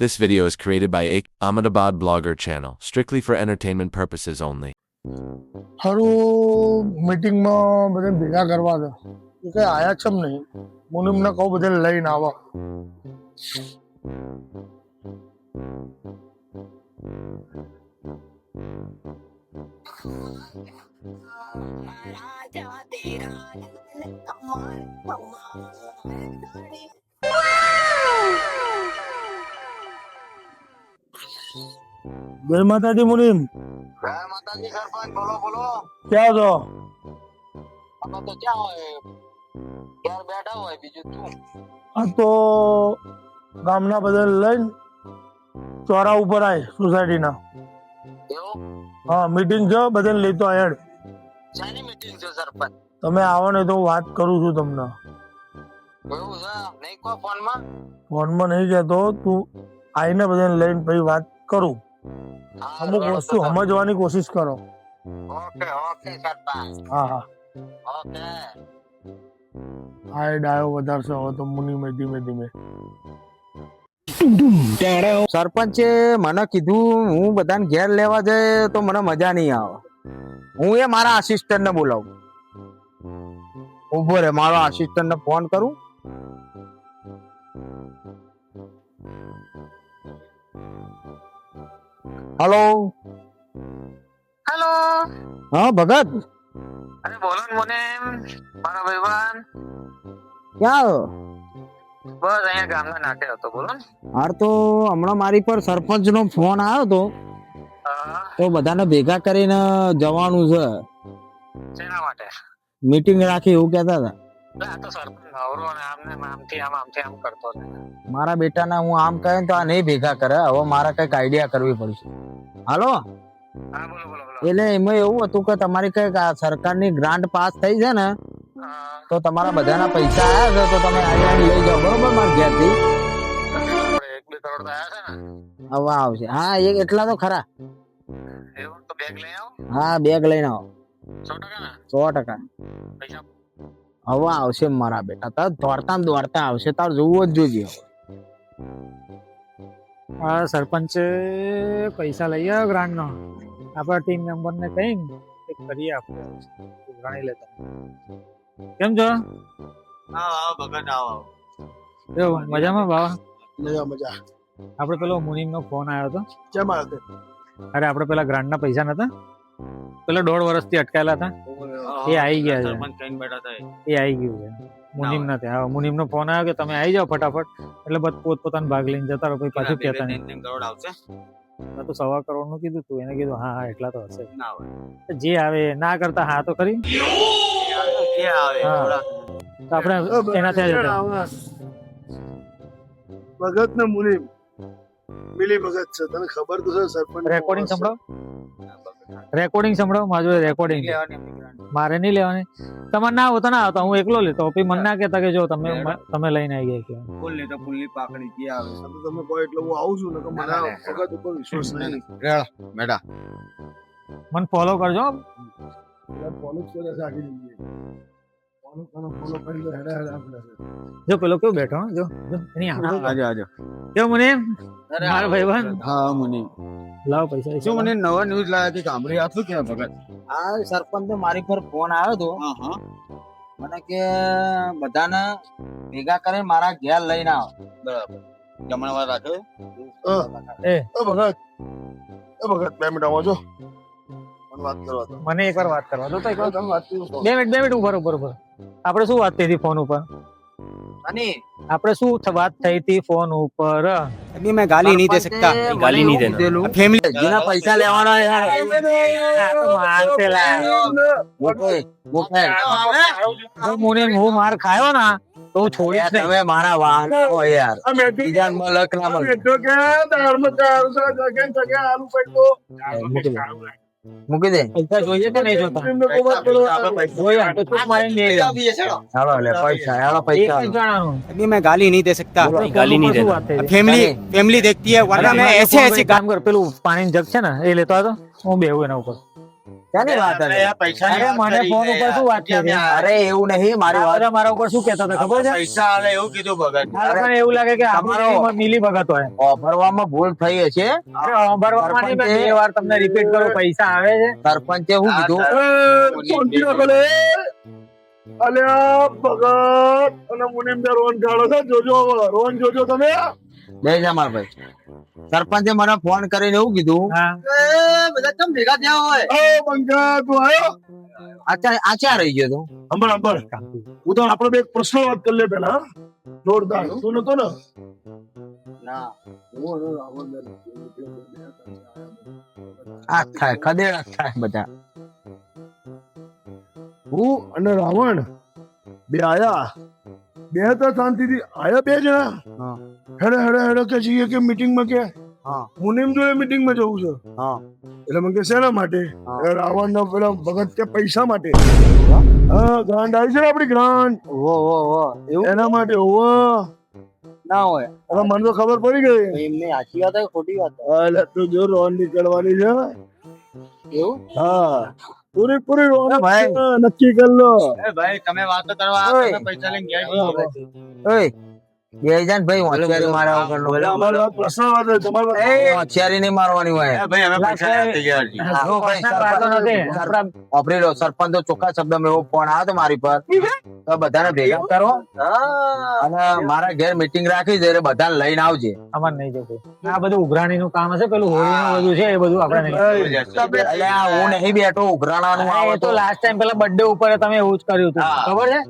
This video is created by a Ahmedabad blogger channel, strictly for entertainment purposes only. હારું મીટિંગમાં બધે ભેગા કરવા દે એ કઈ આયા છે નહીં મુનિમને કહું બધે લઈને આવો જય માતાજી મુનિમ જય માતાજી સરપંચ બોલો બોલો ક્યાં છો અમે તો ક્યાં હોય ઘેર બેઠા હોય બીજું શું આ તો ગામના બધા લઈને ચોરા ઉપર આય સોસાયટીના એવું હા મીટિંગ છે બધે લેતો આયડ શાની મીટિંગ છે સરપંચ તમે આવો ને તો હું વાત કરું છું તમને એવું છે નહીં કોઈ ફોનમાં ફોનમાં નહીં કહેતો તું આવીને બધાને લઈને પછી વાત કરું અમુક વસ્તુ સમજવાની કોશિશ કરો ઓકે ઓકે સરપંચ હા હા ઓકે આ ડાયો વધારશે હવે તો મુનિમે ધીમે ધીમે સરપંચે મને કીધું હું બધાને ઘેર લેવા જાય તો મને મજા નહીં આવે હું એ મારા આસિસ્ટન્ટ ને બોલાવું ઉભો રે મારો આસિસ્ટન્ટ ને ફોન કરું હેલો હેલો હા ભગત અરે બોલો ને મને મારો ભાઈવાન ક્યાં બસ અહીંયા ગામના નાટે હતો બોલો ને હાર તો હમણાં મારી પર સરપંચ નો ફોન આવ્યો તો હા તો બધાને ભેગા કરીને જવાનું છે શેના માટે મીટિંગ રાખી એવું કહેતા હતા આ તો સરપંચ નવરો અને આમને આમથી આમ કરતો છે મારા બેટાને હું આમ કહે તો આ નહીં ભેગા કરે હવે મારે કઈક આઈડિયા કરવી પડશે હાલો હા બોલો બોલો બોલો એટલે એમાં એવું હતું કે તમારી કઈક આ સરકારની ગ્રાન્ટ પાસ થઈ છે ને હા તો તમારા બધાના પૈસા આવ્યા છે તો તમે આઈડિયા લઈ જાઓ બરોબર મારા ઘેરથી આપણે 1-2 કરોડ તો આયા છે ને હવે આવશે હા એ એટલા તો ખરા એવું તો બેગ લઈ આવો હા બેગ લઈને આવો 100% ને 100% પૈસા હવે આવશે મારા બેટા તાર દોડતા આવશે તાર જોવું જ જોઈએ આ સરપંચે પૈસા લઈ આવ્યો ગ્રાન્ટનો આપણા ટીમ મેમ્બરને કહીને કરીએ આપણે ગણી લેતા કેમ છો એવું મજામાં બાવા મજા મજા આપણે પેલો મુનિમનો ફોન આવ્યો હતો કેમ આવ્યો અરે આપણે પેલા ગ્રાન્ટના પૈસા નતા પેલા 1.5 વર્ષથી અટકાયેલા હતા એ આવી ગયા છે એ આવી ગયું છે મુનિમ નથી હા મુનિમનો ફોન આવ્યો કે તમે આવી જાઓ ફટાફટ એટલે બધા પોતપોતાનો ભાગ લઈને જતા રહો પછી પાછું કહેતા નહીં મેં તો 1.25 કરોડ નું કીધું તું એને કીધું હા હા એટલા તો હશે જે આવે ના કરતા હા તો ખરી હા તો આપણે એના ત્યાં જતા ભગત ને મુનિમ મિલી ભગત છે તને ખબર તો છે સરપંચ રેકોર્ડિંગ સંભળાવો મારું રેકોર્ડિંગ મારે નહીં લેવાની તમારે ના હોતા ના આવતા હું એકલો લેતો પછી મને ના કહેતા કે જો તમે લઈને આવી ગયા તમે કહો એટલે હું આવું છું ને તો મને ભગત ઉપર વિશ્વાસ નહીં બેટા મને ફોલો કરજો ફોલો કરે છે આખી જિંદગી ફોલો કરી લે હેડા હેડા આપણે જો પેલો કેવો બેઠો હો, જો એની આંખો આજો કેવો મને મારો ભાઈબંધ હા મુનિ લાવ પૈસા શું મને નવા ન્યૂઝ લાયા કે સાંભળી આતું કે ભગત આ સરપંચ મારી પર ફોન આવ્યો તો મને કે બધાને ભેગા કરીને મારા ઘેર લઈને આવો બરાબર જમણવાર રાખો ભગત 2 મિનિટ આવો છો મને વાત કરવા દો મને એકવાર વાત કરવા દો તો એકવાર તમે વાત કરો 2 મિનિટ ઉભા આપણે શું વાત થઈ હતી ફોન ઉપર અને આપણે શું વાત થઈ હતી ફોન ઉપર अभी मैं गाली नहीं दे सकता गाली नहीं देना फैमिली जिना पैसा लेवाना यार મુને હું માર ખાયો ના તો હું છોડીશ નહીં તમે મારા વાહન હો યાર બીજા મલક ના મલક મૂકી દે પૈસા જોઈએ કે નહીં જોતા જોઈએ તો તું મારી લઈ લે ચાલો લે પૈસા યાર પૈસા अभी मैं गाली नहीं दे सकता गाली नहीं देना फैमिली देखती है वरना मैं ऐसे કામ કર પેલું પાણીની જગ છે ને એ લેતો આવતો હું બેહું એના ઉપર ક્યાંની વાત હતી? અરે મને ફોન ઉપર શું વાત કરી? અરે એવું નહીં, મારી વાત અરે મારા ઉપર શું કહેતા હતા ખબર છે? પૈસા આલે એવું કીધું ભગત. મારે પણ એવું લાગે કે તમારો- મિલી ભગત હોય. ઓફરવામાં ભૂલ થઈ હશે. અરે સાંભળવામાં નહીં, મેં બે વાર તમને રિપીટ કરું, પૈસા આવે છે. સરપંચે શું કીધું? શાંતિ રાખો લે. અલ્યા ભગત અને મુનિમને રોન કાઢો છે. જોજો હવે. રોન જોજો તમે. બે જા મારા ભાઈ. સરપંચે મને ફોન કરીને એવું કીધું હા. બધા કેમ ભેગા થયા હોય? ઓ બંકા તું આયો? આચા રહી ગયો તું. અંબર હું તો આપણે બે એક પ્રશ્ન વાત કરી લે પેલા હા? જોરદાર તું નતો ને ના આ થાય ખદેડા થાય બધા. હું અને રાવણ બે આયા. બે હતા શાંતિથી આયા બે જણા. હા. હેડે હેડે હેડે કે જઈએ કે મીટિંગ માં કે હા મુનિમ જોડે મીટિંગ માં જવું છે. હા એટલે મને કે શેના માટે? હા. રાવણ નો પેલા ભગત કે પૈસા માટે. હા ગ્રાન્ડ આવી છે ને આપડી ગ્રાન્ડ વો એવું એના માટે હોવે. ના હોય. હવે મને તો ખબર પડી ગઈ. એમની સાચી વાત હોય ખોટી વાત એટલે તું જો રોન નીકળવાની છે. એવું? હા પૂરી રોન ભાઈ. નક્કી કર લો. એ ભાઈ તમે વાતો કરવા ઓય. તમે પૈસા લઈને ગયા છો. ઓય બે જણ ભાઈ હોશિયારી માર્યા વગરનો. અમારી વાત પ્રશ્ન વાત છે. તમારી વાત હોશિયારી નહીં મારવાની હોય. એ ભાઈ અમે પૈસા લેવા તૈયાર છીએ. હા, ભાઈ, પ્રશ્ન વાતો નથી. આપણા વાપરી લો. સરપંચ તો ચોખ્ખા શબ્દમાં એવો ફોન આવ્યો તો મારી પર તો બધાને ભેગા કરો અને મારા ઘેર મીટિંગ રાખી છે એટલે બધાને લઈને આવજે. અમાર નહીં જતું. આ બધું ઉઘરાણી નું કામ હશે, પેલું હોળી નું બધું છે, એ બધું આપણે નહીં. એટલે આ હું નહીં બેઠો ઉઘરાણાનું હા, આવે એ તો લાસ્ટ ટાઈમ પેલા બર્થડે ઉપર તમે એવું જ કર્યું હતું, હા. ખબર છે?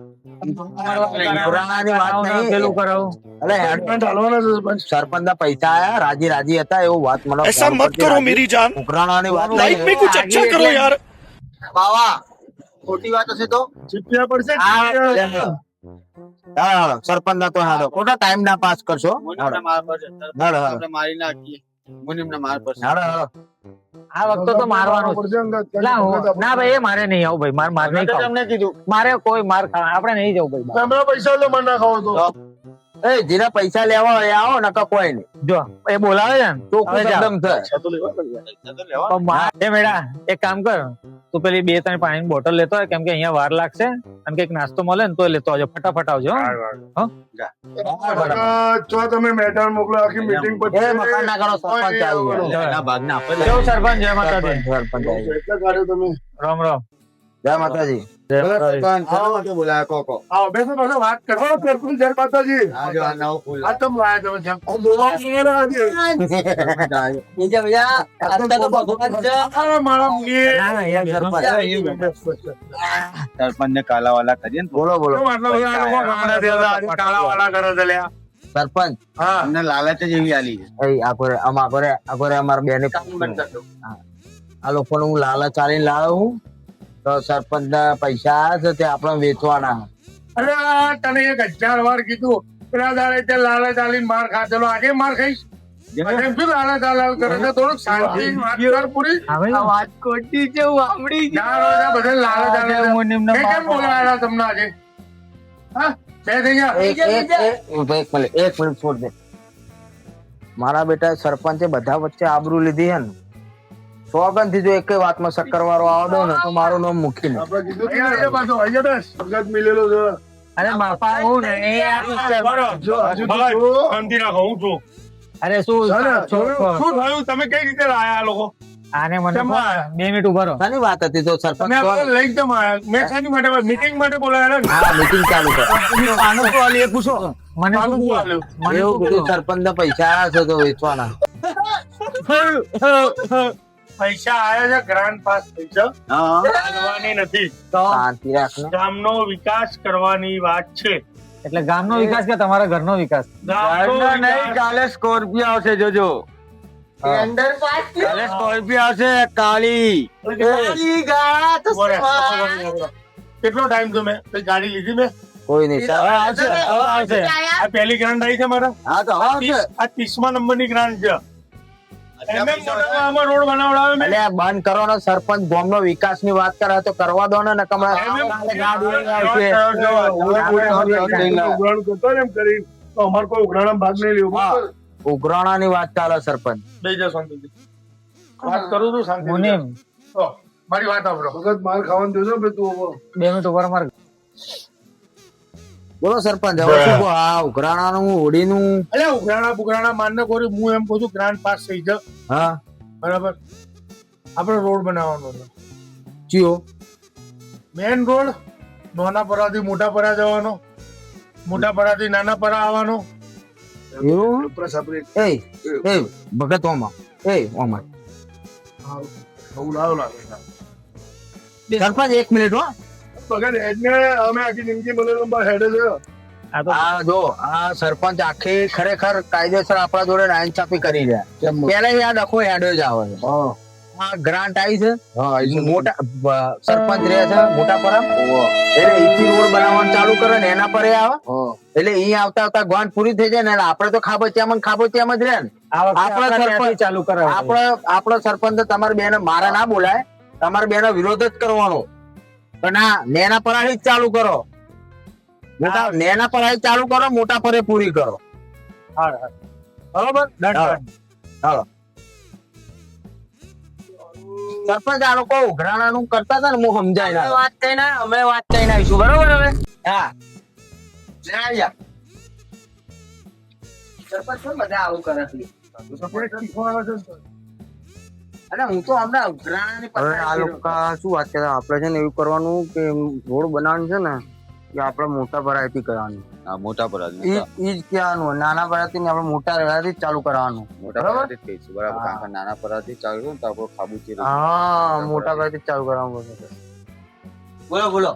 ઉઘરાણાની વાત નહીં. પેલું કરાવું. એટલે statement હાલવાના છે સરપંચ. સરપંચ ના પૈસા આયા રાજી હતા એવું વાત મને ऐसा मत करो मेरी जान ઉઘરાણાની વાત लाइफ में कुछ अच्छा करो यार બાવા ખોટી વાત હશે તો ચીપિયા પડશે સરપંચ ના તો હાલો ખોટા ટાઈમ ના પાસ કરશો. મુનિમને માર પર છે. હાલો, હાલો. આપણે મારી નાખીએ. મુનિમને માર પર છે. હાલો, હાલો. આ વખતે તો મારવાનું જ. પડશે અંગત. ના ભાઈ, એ મારે નહીં આવું ભાઈ, માર નહીં ખાવું. તમને કીધું મારે કોઈ માર ખાવા આપણે નહીં જવું ભાઈ બહાર. હમણાં પૈસા લો મને ના ખાવો તો. એ જેના પૈસા લેવા હોય એ આવો નકર કોઈ નહીં. જો એ બોલાવે છે ને, ચોખ્ખું હવે જા. શબ્દમ થાય. પણ એ મેડા એક કામ કર, તું પેલી 2-3 પાણીની બોટલ લેતો હોય, કેમ કે અહીંયા વાર લાગશે અને કઈક નાસ્તો મળે ને તો લેતો આવજો, ફટાફટ આવજો હો. જો તમે મેદાન મોકલો આખી મીટિંગ એ મકાન ના કરો સરપંચ આવી ગયા. એના ભાગને આપે છે. જય સરપંચ, જય માતાજી. સરપંચ આવી ગયા. એટલે કાઢ્યો તમે. રામ રામ. જય માતાજી. જય માતાજી. શેના માટે બોલાયા કોકો? આવો બેસો પાછો વાત કરો સરપંચ જય માતાજી. આ જો આ નવો ફૂલ. આ તમે આયા તમે જેમ બોલવા વગેરે આજે. બીજા બીજા અત્યારે તો ભગવાન છે. આ મારા મુનિએ. ના, ના, યાર સરપંચ. સરપંચને કાલાવાલા કરીએ ને તો બોલો બોલો કેમ આટલા બધા લોકો ગામડા દેતા આજે કાળાવાળા કરે છે લ્યા? સરપંચ હા અમને લાલચ જ એવી આલી છે. એ આખોરે અમારા બેને આ લોકોને હું લાલચ ચાલીને લાવ્યો હું તો સરપંચ ના પૈસા આવ્યા છે તે આપણે વેચવાના. અરે આ તને 1000 વાર કીધું પેલા દાડે તે લાલા ચાલીને માર ખાધેલો આજે માર ખાઈશ એમ શું લાલા ચાલાલ કરે છે થોડુંક શાંતિ વાત કર પૂરી હવે વાત ખોટી છે હું સાંભળી ના રોજા બધા લાલા ચાલાલ મુનિમને કેમ બોલાયા તમને આજે હા બે થઈ ગયા એક મિનિટ છોડ દે. મારા બેટા સરપંચે બધા વચ્ચે આબરૂ લીધી હે ને, સોગન થી જો એક વાતમાં શક્કર વાળો આવો દો ને તો મારું નામ મૂકી ને. આપણે કીધું અહીંયા આજે પાછો અહીંયા બસ ભગત મિલેલો છે અરે બાપા હું નહીં. જો હજુ તો જો શાંતિ રાખો હું છું અરે શું શું થયું તમે કઈ રીતે લાયા આ લોકો આને મને કેમ આયા? 2 મિનિટ ઉભા રહો. શાની વાત હતી તો સરપંચ તમે આપણે લઈ કેમ આયા મેં શાની માટે મીટિંગ માટે બોલાયા ને હા મીટિંગ ચાલુ છે. આનું શું હાલી એ પૂછો મને આનું શું શું હાલ્યું મને એવું શું બધું કીધું? સરપંચ ના પૈસા આવ્યા છે તો વેચવાના. પૈસા આયા છે ગ્રાન્ડ પાસ પૈસા હા કરવાની નથી શાંતિ રાખ ને. ગામનો વિકાસ કરવાની વાત છે એટલે ગામનો વિકાસ કે તમારા ઘરનો વિકાસ? ગામનો વિકાસ- કાલે સ્કોર્પિયો આવશે જોજો. કાલે સ્કોર્પિયો આવશે કાળી. બોલે. કેટલો ટાઈમ તમે ગાડી લીધી મેં કોઈ નહીં હવે આવશે, હવે આવશે. આ પહેલી ગ્રાન્ડ આવી છે મારા હા તો આ 30મા નંબરની ગ્રાન્ડ છે આમાં રોડ બનાવડાવે મેં એટલે બંધ કરો ને સરપંચ ગામનો વિકાસ ની વાત કરે તો કરવા દો ને નકર ઉઘરાણું કરતો ને એમ કરીને તો અમારે કોઈ ઉઘરાણામાં ભાગ નહીં લેવો ઉઘરાણા ની વાત ચાલે સરપંચ. બેસી જા શાંતિથી વાત કરું છું શાંતિ મુનિમ, મારી વાત સાંભળો. વખત માર ખાવાનું જોજો બે તું હવે. 2 મિનિટ ઉપર મારે બોલો સરપંચ હવે શું કહો? આ ઉઘરાણાનું હોડીનું અલ્યા ઉઘરાણા બુઘરાણા માનને કોરી હું એમ કહું છું ગ્રાન્ડ પાસ થઈ જાવ હા બરાબર. આપણે રોડ બનાવવાનો છે ચિયો મેન રોડ. નાના પરાથી મોટા પરા જવાનો, મોટા પરાથી નાના પરા આવવાનો. એવું પ્રસ આપણે એ ભગત ઓમાં ઓમાં બહુ લાવો લાગે. સરપંચ 1 મિનિટ હો. વખત હેડને અમે આખી જિંદગી મને લંબા હેડે છે. આ તો આ જો આ સરપંચ આખી ખરેખર કાયદેસર આપણા જોડે નાઇન્સાફી કરી રહ્યા. પેલા આ ડખો હેડો જ આવે છે. હા આ ગ્રાન્ટ આવી છે હા આઈ છે. મોટા સરપંચ રહે છે મોટા પરમ એટલે ઈથી રોડ બનાવવાનું ચાલુ કરે ને એના પર એ આવે હા એટલે ઈ આવતા આવતા ગોંડ પૂરી થઈ જાય ને એટલે આપણે તો ખાબોચિયામાં જ રહે ને. આ વખતે આપણા આપણે સરપંચ ત્યાંથી ચાલુ કરાવે આપણો સરપંચ તમારી બેને મારા ના બોલાય, તમારી બેનો વિરોધ જ કરવાનો. પણ ના નેના પરાળી જ ચાલુ કરો, મોટા નેના પરાળી ચાલુ કરો, મોટા પરે પૂરી કરો. બરોબર હાલો. સરપંચ આ લોકો ઉઘરાણાનું કરતા હતા ને હું સમજાય ના વાત કહીને અમે વાત કહીને આવીશું બરોબર. હવે હા સરપંચ શું બધા આવું કરે છે? અરે હું તો હમણાં ઉઘરાણાની હવે આ લોકો શું વાત કરે આપણે છે ને એવું કરવાનું કે રોડ બનાવવાનું છે ને કે આપણે મોટા ભરાયથી કરવાનું. હા મોટા પર ઈ જ કહેવાનું નાના ભરાયથી ને આપણે મોટા ભરાયથી જ ચાલુ કરવાનું. મોટા પર જ કહીશું બરાબર. કારણ કે નાના પરથી ચાલુ ને તો આપણો ખાબુચી રહે. હા મોટા ભરાયથી જ ચાલુ કરવાનું. બોલો